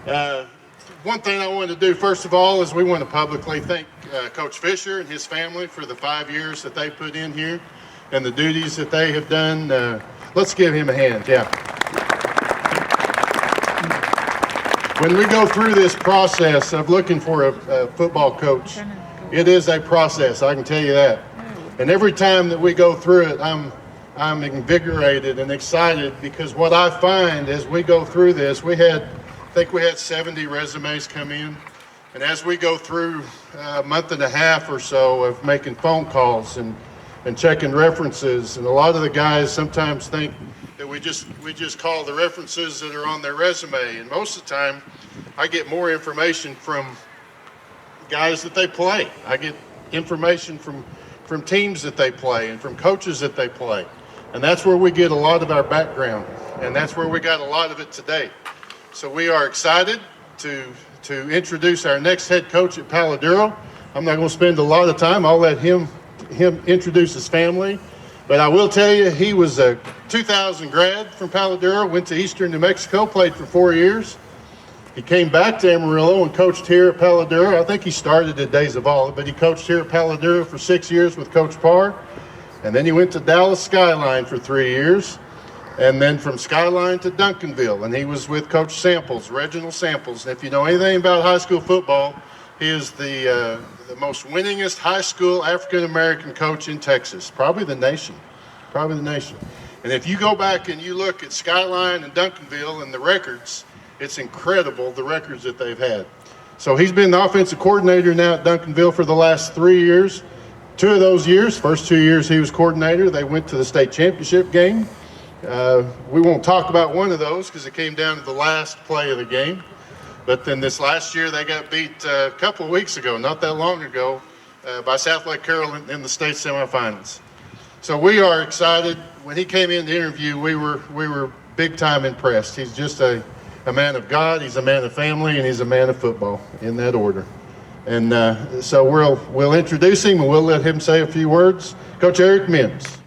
One thing I wanted to do, first of all, is we want to publicly thank Coach Fisher and his family for the 5 years that they put in here and the duties that they have done. Let's give him a hand, yeah. When we go through this process of looking for a football coach, it is a process, I can tell you that. And every time that we go through it, I'm invigorated and excited, because what I find as we go through this, I think we had 70 resumes come in. And as we go through a month and a half or so of making phone calls and checking references, and a lot of the guys sometimes think that we just call the references that are on their resume. And most of the time, I get more information from guys that they play. I get information from teams that they play and from coaches that they play. And that's where we get a lot of our background. And that's where we got a lot of it today. So we are excited to introduce our next head coach at Paladuro. I'm not going to spend a lot of time. I'll let him introduce his family. But I will tell you, he was a 2000 grad from Paladuro, went to Eastern New Mexico, played for 4 years. He came back to Amarillo and coached here at Paladuro. I think he started at Days of Olive, but he coached here at Paladuro for 6 years with Coach Parr. And then he went to Dallas Skyline for 3 years. And then from Skyline to Duncanville, and he was with Coach Samples, Reginald Samples. And if you know anything about high school football, he is the most winningest high school African-American coach in Texas, probably the nation. And if you go back and you look at Skyline and Duncanville and the records, it's incredible the records that they've had. So he's been the offensive coordinator now at Duncanville for the last 3 years. 2 of those years, first 2 years he was coordinator, they went to the state championship game. We won't talk about one of those because it came down to the last play of the game. But then this last year they got beat a couple of weeks ago, not that long ago, by South Lake Carroll in the state semifinals. So we are excited. When he came in to interview, we were big time impressed. He's just a man of God, he's a man of family, and he's a man of football, in that order. And so we'll introduce him and we'll let him say a few words. Coach Eric Mims.